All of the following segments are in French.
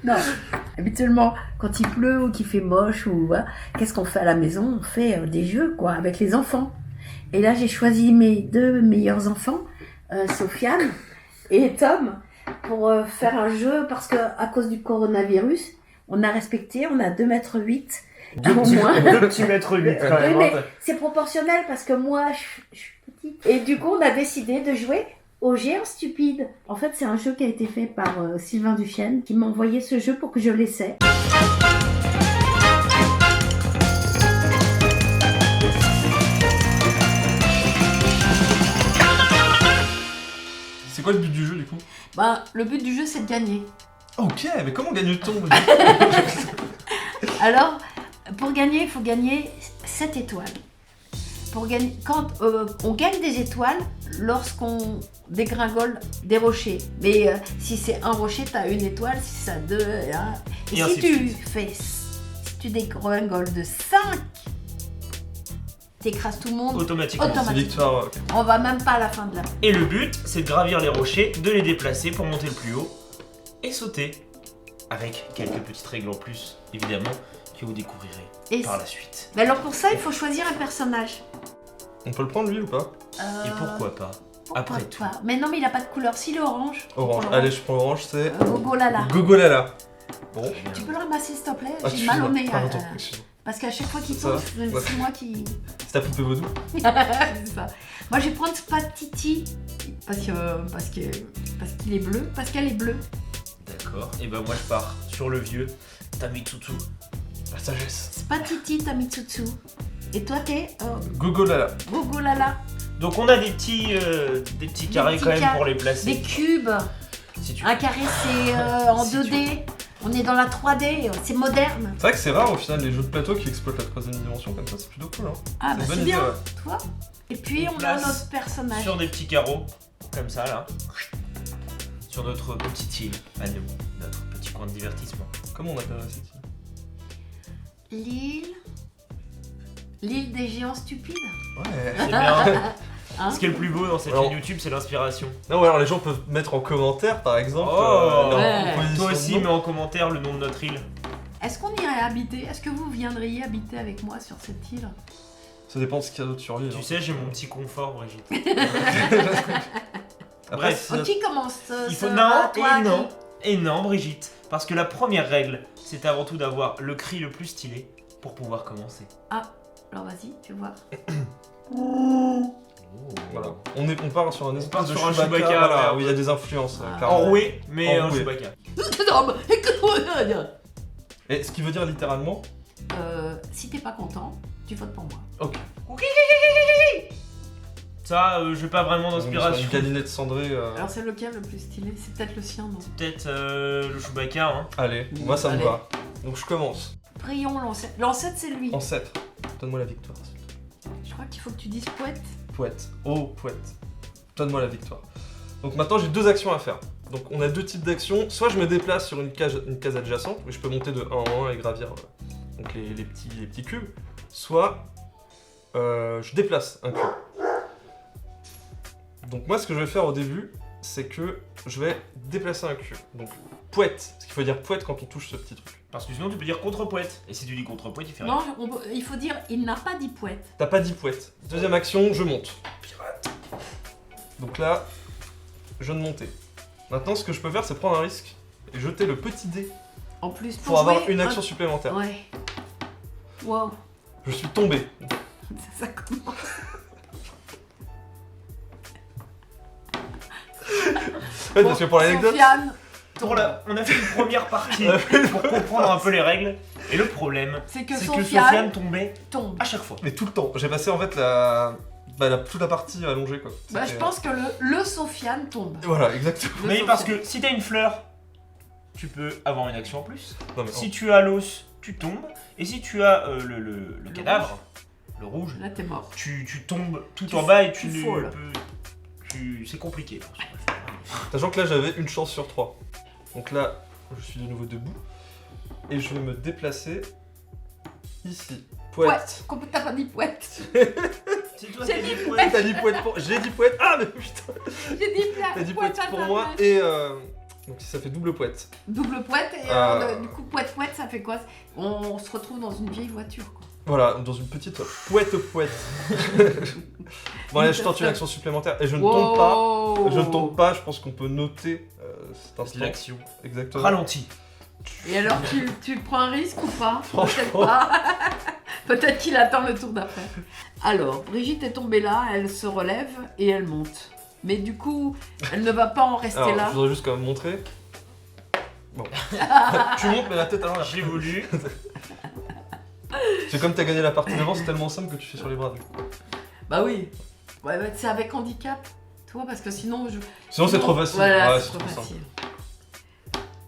Non, habituellement, quand il pleut ou qu'il fait moche, ou qu'est-ce qu'on fait à la maison? On fait des jeux, quoi, avec les enfants. Et là, j'ai choisi mes 2 meilleurs enfants, Sofiane et Tom, pour faire un jeu, parce qu'à cause du coronavirus, on a 2,8 mètres. Deux petits mètres 8 quand Oui, même. mais c'est proportionnel, parce que moi, je suis petite. Et du coup, on a décidé de jouer au géant stupide. En fait, c'est un jeu qui a été fait par Sylvain Duchesne, qui m'a envoyé ce jeu pour que je l'essaie. C'est quoi le but du jeu du coup? Bah, le but du jeu, c'est de gagner. Ok, mais comment gagne-t-on? Alors, pour gagner, il faut gagner 7 étoiles. Quand on gagne des étoiles lorsqu'on dégringole des rochers. Mais si c'est un rocher, tu as 1 étoile, si c'est 2, hein. Et si tu dégringoles de 5, t'écrases tout le monde Automatiquement. C'est victoire. Ok. On va même pas à la fin de la... Et le but, c'est de gravir les rochers, de les déplacer pour monter le plus haut et sauter. Avec quelques petites règles en plus, évidemment, que vous découvrirez par la suite. Mais alors pour ça, il faut choisir un personnage. On peut le prendre lui ou pas? Et pourquoi pas? Après tout. Pas. Mais non, mais il a pas de couleur. Si, le orange. Orange. Allez, je prends l'orange, c'est Gogo Lala. Gogo Lala. Bon. Tu peux le ramasser s'il te plaît? Ah, J'ai mal au nez. Pardon, excuse-moi. Parce qu'à chaque fois qu'il Ça tombe, va. c'est moi qui... C'est ta poupée vaudou? C'est ça. Moi, je vais prendre Spatiti parce qu'il est bleu, parce qu'elle est bleue. D'accord. Et ben moi je pars sur le vieux Tamitsutsu. La sagesse. Spatiti Tamitsutsu. Et toi, t'es Gogo Lala. Gogo Lala. Donc on a des petits carrés petits quand même carrés. pour les placer. Des cubes. Si tu... Un carré, c'est en Si 2D. On est dans la 3D. C'est moderne. C'est vrai que c'est rare au final les jeux de plateau qui exploitent la troisième dimension comme ça, c'est plutôt cool hein. Ah, C'est bah une bonne c'est idée, bien. ouais. Toi. Et puis, On on a place notre personnage. Sur des petits carreaux, comme ça là. Sur notre petite île à nous, notre petit coin de divertissement. Comment on appelle cette île? L'île des géants stupides. Ouais. C'est bien. Hein? Ce qui est le plus beau dans cette Alors- chaîne YouTube, c'est l'inspiration. Non, ou alors les gens peuvent mettre en commentaire par exemple Oh, leur ouais. proposition Toi de aussi, nom. mets en commentaire le nom de notre île. Est-ce qu'on irait habiter? Est-ce que vous viendriez habiter avec moi sur cette île? Ça dépend de ce qu'il y a d'autre sur l'île. Tu hein. sais, j'ai mon petit confort, Brigitte. Après, Bref. si Oh, qui commence? Il faut ce- non toi, et qui- non et non, Brigitte. Parce que la première règle, c'est avant tout d'avoir le cri le plus stylé pour pouvoir commencer. Alors vas-y, tu vois. voilà. On part sur un espèce part de sur un Chewbacca, Chewbacca, voilà, ouais. où il y a des influences. Ah. carrément. Enroué, mais un Enroué. Chewbacca. Et ce qui veut dire littéralement. Si t'es pas content, tu votes pour moi. Ok. Ça, j'ai pas vraiment Sur d'inspiration. une calinette cendrée. Alors c'est lequel le plus stylé? C'est peut-être le sien, non? Peut-être le Chewbacca, hein. Allez, moi ça me Allez. va. Donc je commence. Prions l'ancêtre. L'ancêtre, c'est lui. En 7. Donne-moi la victoire. Je crois qu'il faut que tu dises poète. Poète. Oh, poète. Donne-moi la victoire. Donc maintenant j'ai 2 actions à faire. Donc on a 2 types d'actions. Soit je me déplace sur une case adjacente, où je peux monter de 1 en 1 et gravir donc les petits cubes. Soit je déplace un cube. Donc moi ce que je vais faire au début, c'est que je vais déplacer un cube. Donc poète, ce qu'il faut dire poète quand on touche ce petit truc. Parce que sinon, tu peux dire contre-poète. Et si tu dis contre-poète, il fait rien. Non, il faut dire il n'a pas dit poète. T'as pas dit poète. Deuxième action, je monte. Donc là, je viens de monter. Maintenant, ce que je peux faire, c'est prendre un risque et jeter le petit dé En plus, pour avoir jouer une un- action supplémentaire. Ouais. Wow. Je suis tombé. Ça commence. Ouais, parce que pour l'anecdote, Sofiane, On a fait une première partie pour comprendre un peu les règles. Et le problème, c'est que c'est que Sofiane Sofiane tombait tombe. à chaque fois. mais tout le temps. J'ai passé en fait toute la partie allongée quoi. Bah, je C'était- pense que le Sofiane tombe. Voilà, exactement. Le Mais Sofiane. parce que si t'as une fleur, tu peux avoir une action en plus. Non, mais Si tu as l'os, tu tombes. Et si tu as le cadavre, le rouge, Là, t'es mort. tu tombes tout Tu en bas et tu tu foules. c'est compliqué. pour ça. sachant que là j'avais une chance sur 3. Donc là, je suis de nouveau debout et je vais me déplacer ici. Poète. Poète. T'as pas dit poète. C'est toi J'ai qui as dit dit T'as dit poète pour... J'ai dit poète. Ah mais putain. J'ai dit T'as dit poète poète à pour ta moi place. et Donc ça fait double poète. Double poète et du coup poète ça fait quoi? On se retrouve dans une vieille voiture quoi. Voilà, dans une petite poète. Bon allez, je tente une action supplémentaire et je ne tombe pas. Je ne tombe pas, je pense qu'on peut noter cet instant. L'action. Exactement. Ralenti. Et alors tu prends un risque ou pas? Peut-être Franchement. pas. Peut-être qu'il attend le tour d'après. Alors, Brigitte est tombée là, elle se relève et elle monte. Mais du coup, elle ne va pas en rester Alors, là. je voudrais juste quand même montrer. Bon. Tu montes mais la tête à l'envers. J'ai voulu. C'est comme t'as gagné la partie d'avant, c'est tellement simple que tu fais sur les bras. Bah oui. Ouais, c'est avec handicap. Tu vois, parce que sinon... Sinon c'est trop facile. Voilà, Ouais, c'est trop facile.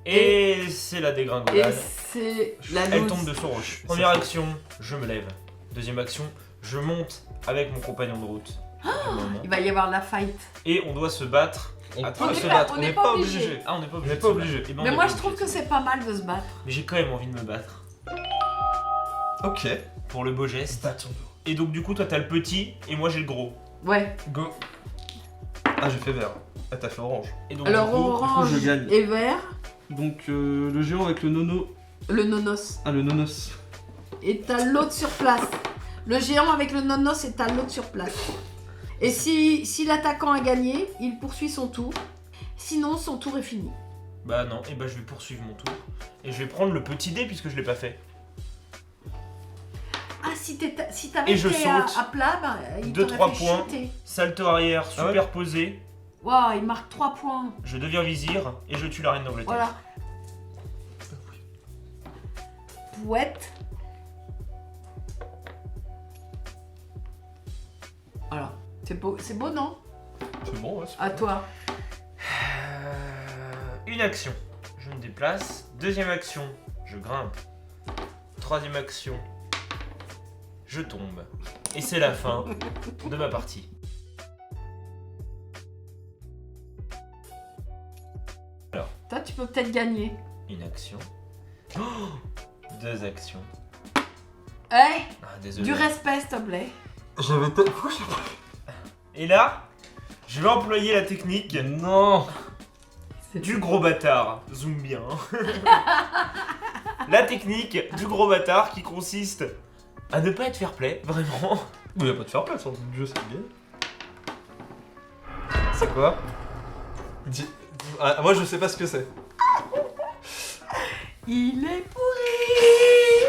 Et c'est la Et dégringolade. c'est la Elle loose. tombe de son roche. Première action, je me lève. Deuxième action, je monte avec mon compagnon de route. Du moment. Il va y avoir la fight. Et on doit se battre. On Ah, peut on se est battre, on on n'est n'est pas pas obligé. obligé. Ah, on n'est pas On obligé. n'est pas de se obligé. battre. Eh ben, on Mais n'est moi, pas je trouve obligé que de se c'est pas mal de se battre. battre. Mais j'ai quand même envie de me battre. Ok. Pour le beau geste. Battons-nous. Et donc, du coup, toi, t'as le petit et moi, j'ai le gros. Ouais. Go. Ah j'ai fait vert. Ah t'as fait orange. Et donc, Alors, du coup, orange je gagne. et vert, Donc le géant avec le nono. le nonos. Ah le nonos. Et t'as l'autre sur place. Le géant avec le nonos et t'as l'autre sur place. Et si l'attaquant a gagné, il poursuit son tour. Sinon, son tour est fini. bah non, et bah je vais poursuivre mon tour. Et je vais prendre le petit dé puisque je l'ai pas fait. Ah, si t'avais Et je été saute. à plat, bah, il Deux, t'aurait trois fait points. chuter. Salto arrière, Ah ouais superposé. Waouh, il marque 3 points. Je deviens vizir et je tue la reine d'Angleterre. Voilà. Pouette. Voilà. C'est beau, non? C'est bon ouais. c'est À bon. toi. Une action, je me déplace. Deuxième action, je grimpe. Troisième action, je tombe. Et c'est la fin de ma partie. Toi, tu peux peut-être gagner. Une action. Oh, deux actions. Eh, Ah, désolé. du respect, s'il te plaît. J'avais tellement. Et là, je vais employer la technique Non. du gros bâtard. Zoom bien. La technique du gros bâtard qui consiste à ne pas être fair play, vraiment. Il n'y a pas de faire place, en jeu c'est bien. C'est quoi? Ah, moi je sais pas ce que c'est. Il est pourri.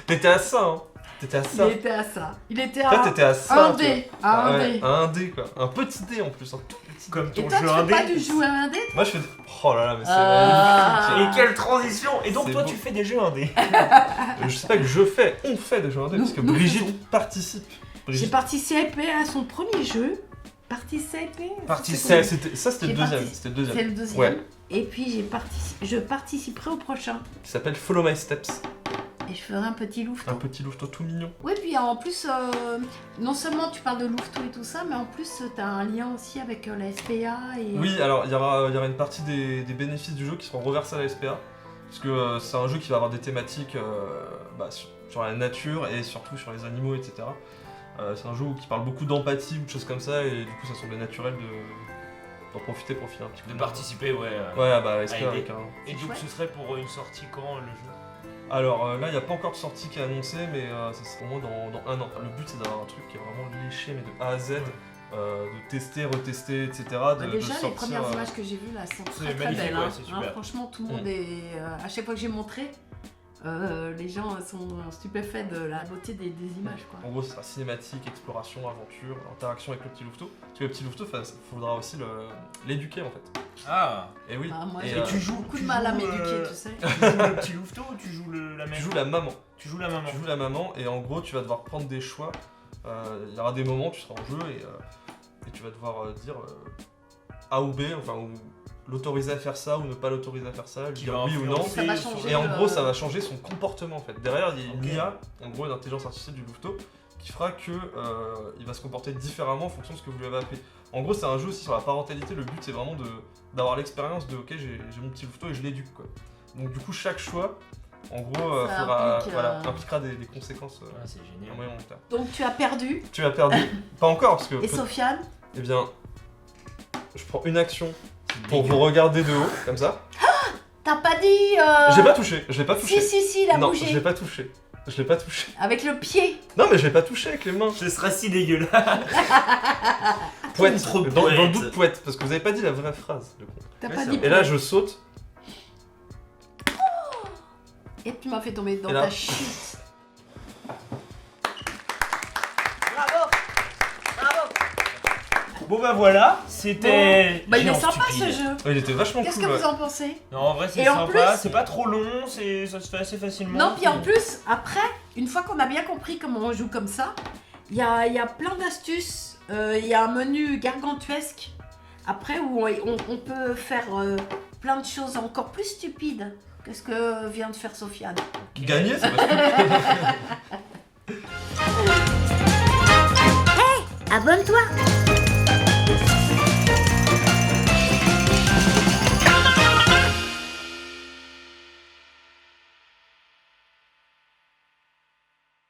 T'étais à ça hein. T'étais à ça. Il était à ça. Il était Toi à t'étais à ça. un tu dé. vois. À un Ouais, dé. à un dé quoi. Un petit dé en plus, un tout petit. Comme Et ton toi, tu jeu fais indé. pas du jouer à un dé? Moi je fais. Oh là là, mais c'est Ah. Et quelle transition. Et donc C'est toi beau. tu fais des jeux indés. magnifique. Je sais pas que je fais, on fait des jeux indés Nous- parce que nous Brigitte faisons. participe. J'ai Brigitte. participé à son premier jeu. Participé. C'était C'était J'ai le deuxième. parti- C'était le deuxième. C'est le deuxième. Ouais. Et puis je participerai au prochain. Qui s'appelle Follow My Steps. Et je ferai un petit Un louveteau. petit louveteau tout mignon. Oui, puis en plus, non seulement tu parles de louveteau et tout ça, mais en plus, tu as un lien aussi avec la SPA. Et... Oui, alors il y aura une partie des bénéfices du jeu qui seront reversés à la SPA. Parce que c'est un jeu qui va avoir des thématiques sur la nature et surtout sur les animaux, etc. C'est un jeu qui parle beaucoup d'empathie ou de choses comme ça, et du coup ça semblait naturel d'en profiter pour filer un petit peu De participer, ouais. Ouais, bah la SPA aider. avec un. Et donc chouette. ce serait pour une sortie quand le jeu? Alors là, il n'y a pas encore de sortie qui est annoncée, mais ça sera au moins dans un an. Le but c'est d'avoir un truc qui est vraiment léché, mais de A à Z, de tester, retester, etc. Bah, de déjà, les sortir, premières images que j'ai vues là sont C'est très très magnifique, belles. ouais, hein. c'est super. Franchement, tout le monde est. À chaque fois que j'ai montré, les gens sont stupéfaits de la beauté des images. Quoi. En gros, ce sera cinématique, exploration, aventure, interaction avec le petit louveteau. Parce que le petit louveteau, il faudra aussi l'éduquer en fait. Ah. Et oui. Ah, moi, Et, j'ai tu joues- beaucoup tu de mal à joues, m'éduquer, tu sais. Tu joues le petit louveteau ou tu joues la mère? tu joues la maman. Tu joues la maman. Tu joues la maman, et en gros, tu vas devoir prendre des choix. Il y aura des moments, tu seras en jeu, et tu vas devoir dire A ou B, enfin, ou l'autoriser à faire ça ou ne pas l'autoriser à faire ça, lui Qui dire va oui ou non. influencer Ça va sur- changer. Et en gros, ça va changer son comportement en fait. Derrière, il y a une Ok. IA, en gros, une intelligence artificielle du louveteau, qui fera que il va se comporter différemment en fonction de ce que vous lui avez appris. En gros, c'est un jeu aussi sur la parentalité. Le but, c'est vraiment d'avoir l'expérience de ok, j'ai mon petit louveteau et je l'éduque quoi. Donc du coup, chaque choix, en gros, Ça implique, impliquera des conséquences Ah, c'est à génial. moyen long terme. Donc tu as perdu. Tu as perdu. Pas encore parce que. Et Sofiane, Eh bien, je prends une action. pour vous regarder de haut, comme ça. T'as pas dit... Je l'ai pas touché, je l'ai pas touché. Si, il a Non, bougé. je l'ai pas touché. Je l'ai pas touché. Avec le pied. Non, mais je l'ai pas touché avec les mains. Ce sera si dégueulasse. Poète. Trop Dans le poète. doute, poète. Parce que vous avez pas dit la vraie phrase. Du coup. T'as Ouais, pas c'est dit... vrai. Et là, je saute. Et tu m'as fait tomber dans Et là- ta chute. Bravo. Bon bah voilà, c'était. Bah, il est Géant sympa stupide. ce jeu. Oh, il était vachement Qu'est-ce cool. que ouais. vous en pensez? Non, en vrai c'est Et en sympa, plus- c'est pas trop long, ça se fait assez facilement. Non, puis en plus, après, une fois qu'on a bien compris comment on joue comme ça, il y a plein d'astuces. Il y a un menu gargantuesque. Après, où on peut faire plein de choses encore plus stupides que ce que vient de faire Sofiane. Gagner, c'est pas Abonne-toi